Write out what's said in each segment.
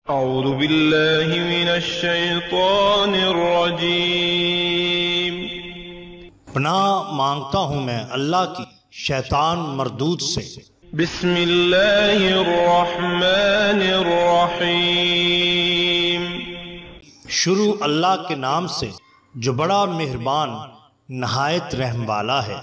अऊज़ु बिल्लाहि मिनश शैतानिर रजीम। पनाह मांगता हूँ मैं अल्लाह की शैतान मरदूद से। बिस्मिल्लाहिर रहमानिर रहीम। शुरू अल्लाह के नाम से जो बड़ा मेहरबान नहायत रहम वाला है।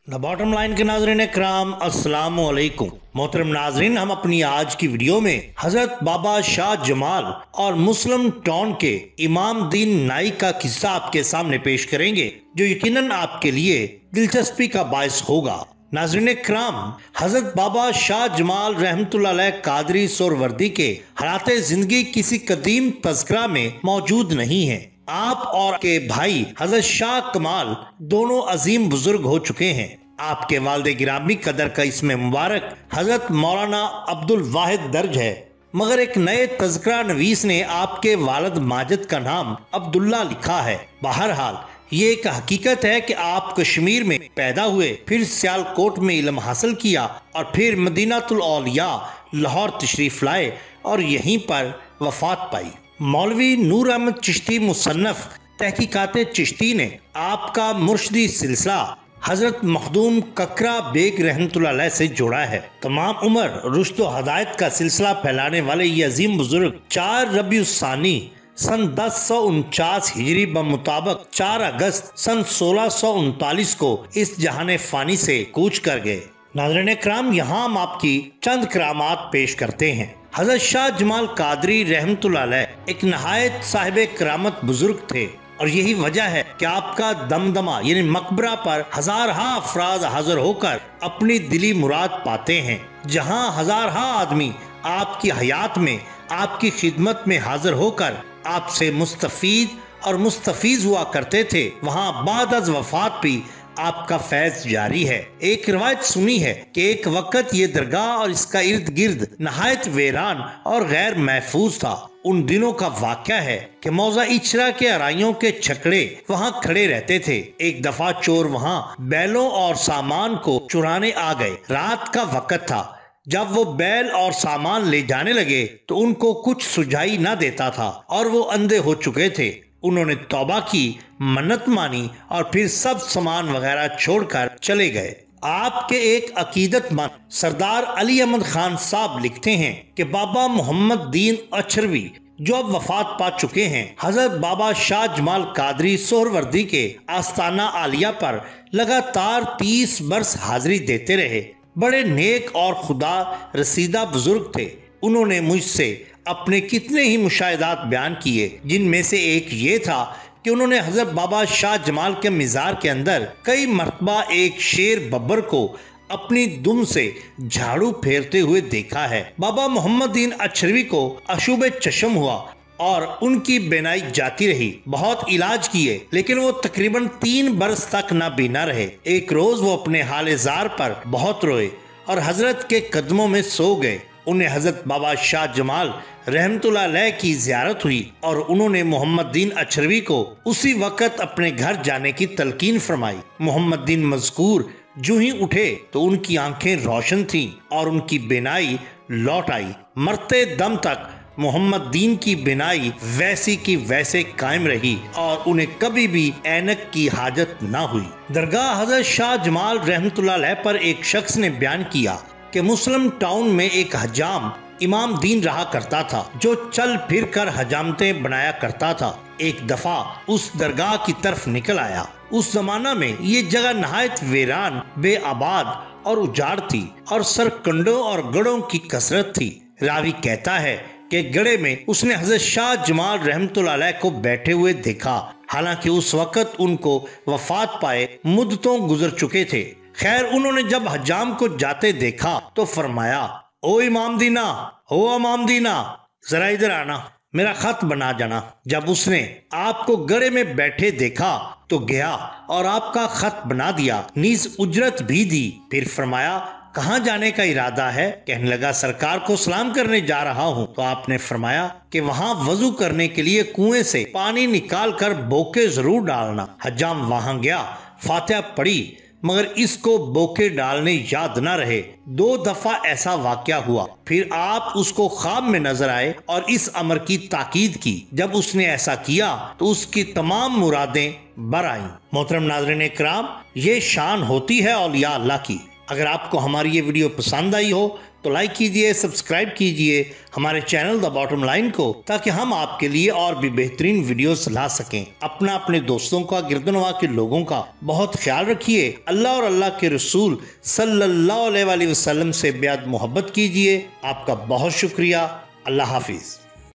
द बॉटम लाइन के नाज़रीन इकराम अस्सलामु अलैकुम। मोहतरम नाजरीन, हम अपनी आज की वीडियो में हजरत बाबा शाह जमाल और मुस्लिम टाउन के इमाम दीन नाई का किस्सा आपके सामने पेश करेंगे जो यकीनन आपके लिए दिलचस्पी का बायस होगा। नाजरीन इकराम, हजरत बाबा शाह जमाल रहमतुल्लाह अलैह कादरी सोहरवर्दी के हालाते जिंदगी किसी कदीम तज़किरा में मौजूद नहीं है। आप और के भाई हजरत शाह कमाल दोनों अजीम बुजुर्ग हो चुके हैं। आपके वालिद गिरामी कदर का इसमें मुबारक हजरत मौलाना अब्दुल वाहिद दर्ज है, मगर एक नए तज़किरा नवीस ने आपके वालिद माजिद का नाम अब्दुल्ला लिखा है। बहरहाल ये एक हकीकत है कि आप कश्मीर में पैदा हुए, फिर सियालकोट में इल्म हासिल किया और फिर मदीनातुल औलिया लाहौर तशरीफ लाए और यहीं पर वफात पाई। मौलवी नूर अहमद चिश्ती मुसन्नफ तहकीकाते चिश्ती ने आपका मुर्शदी सिलसिला हजरत मखदूम ककरा बेग रहमतुल्लाह अलैह से जोड़ा है। तमाम उम्र रुश्द व हदायत का सिलसिला फैलाने वाले ये अजीम बुजुर्ग 4 रबीउल सानी सन 1049 हिजरी बमुताबिक 4 अगस्त सन 1639 को इस जहाने फानी से कूच कर गए। नाज़रीन कराम, यहाँ हम आपकी चंद करामात पेश करते हैं। हजरत शाह जमाल कादरी रहमतुल्लाह अलैह एक नहायत साहिब करामत बुजुर्ग थे और यही वजह है कि आपका दमदमा यानी मकबरा पर हजारहा अफराद हाजिर होकर अपनी दिली मुराद पाते हैं। जहाँ हजारहा आदमी आपकी हयात में आपकी खिदमत में हाजिर होकर आपसे मुस्तफीद और मुस्तफीज हुआ करते थे, वहाँ बाद अज वफात भी आपका फैज जारी है। एक रिवायत सुनी है कि एक वक्त ये दरगाह और इसका इर्द गिर्द नहायत वेरान और गैर महफूज था। उन दिनों का वाक़या है कि मौजा इचरा के अराइयों के छकड़े वहाँ खड़े रहते थे। एक दफा चोर वहाँ बैलों और सामान को चुराने आ गए। रात का वक्त था। जब वो बैल और सामान ले जाने लगे तो उनको कुछ सुझाई न देता था और वो अंधे हो चुके थे। उन्होंने तौबा की, मन्नत मानी और फिर सब सामान वगैरह छोड़कर चले गए। आपके एक अकीदतमंद सरदार अली अहमद खान साहब लिखते हैं कि बाबा मोहम्मद दीन अचरवी जो अब वफात पा चुके हैं, हजरत बाबा शाह जमाल कादरी सोहरवर्दी के आस्ताना आलिया पर लगातार 30 बरस हाजिरी देते रहे। बड़े नेक और खुदा रसीदा बुजुर्ग थे। उन्होंने मुझसे अपने कितने ही मुशाहिदात बयान किए, जिनमें से एक ये था कि उन्होंने हजरत बाबा शाह जमाल के मिज़ार के अंदर कई मरतबा एक शेर बब्बर को अपनी दुम से झाड़ू फेरते हुए देखा है। बाबा मोहम्मद दीन अचरवी को अशुब चशम हुआ और उनकी बेनाई जाती रही। बहुत इलाज किए लेकिन वो तकरीबन 3 बरस तक ना बीना रहे। एक रोज वो अपने हाले जार पर बहुत रोए और हजरत के कदमों में सो गए। उन्हें हजरत बाबा शाह जमाल रहमतुल्लाह अलैह की ज़ियारत हुई और उन्होंने मोहम्मद दीन अचरवी को उसी वक्त अपने घर जाने की तलकीन फरमाई। मोहम्मद दीन मज़कूर जो ही उठे तो उनकी आंखें रोशन थीं और उनकी बेनाई लौट आई। मरते दम तक मोहम्मद दीन की बेनाई वैसी की वैसे कायम रही और उन्हें कभी भी ऐनक की हाजत न हुई। दरगाह हजरत शाह जमाल रहमतुल्लाह अलैह पर एक शख्स ने बयान किया कि मुस्लिम टाउन में एक हजाम इमाम दीन रहा करता था जो चल फिर कर हजामतें बनाया करता था। एक दफा उस दरगाह की तरफ निकल आया। उस जमाना में ये जगह नहायत वेरान, बेआबाद और उजाड़ थी और सरकंडों और गढ़ों की कसरत थी। रावी कहता है कि गढ़े में उसने हजरत शाह जमाल रहमतुल्लाह अलैह को बैठे हुए देखा। हालांकि उस वक्त उनको वफात पाए मुद्दतों गुजर चुके थे। खैर, उन्होंने जब हजाम को जाते देखा तो फरमाया, ओ इमाम दीना, ओ इमाम दीना, जरा इधर आना, मेरा खत बना जाना। जब उसने आपको गड़े में बैठे देखा तो गया और आपका खत बना दिया, नीज उजरत भी दी। फिर फरमाया, कहाँ जाने का इरादा है? कहने लगा, सरकार को सलाम करने जा रहा हूँ। तो आपने फरमाया कि वहाँ वजू करने के लिए कुएं से पानी निकाल कर बोके जरूर डालना। हजाम वहाँ गया, फातिहा पढ़ी, मगर इसको बोके डालने याद न रहे। 2 दफा ऐसा वाकया हुआ, फिर आप उसको ख्वाब में नजर आए और इस अमर की ताकीद की। जब उसने ऐसा किया तो उसकी तमाम मुरादें बर आईं। मोहतरम नाज़रीन इकराम, ये शान होती है औलिया अल्लाह की। अगर आपको हमारी ये वीडियो पसंद आई हो तो लाइक कीजिए, सब्सक्राइब कीजिए हमारे चैनल द बॉटम लाइन को, ताकि हम आपके लिए और भी बेहतरीन वीडियोस ला सकें। अपना, अपने दोस्तों का, गिरदनवा के लोगों का बहुत ख्याल रखिए। अल्लाह और अल्लाह के रसूल सल्लल्लाहु अलैहि वसल्लम से बेहद मोहब्बत कीजिए। आपका बहुत शुक्रिया। अल्लाह हाफिज।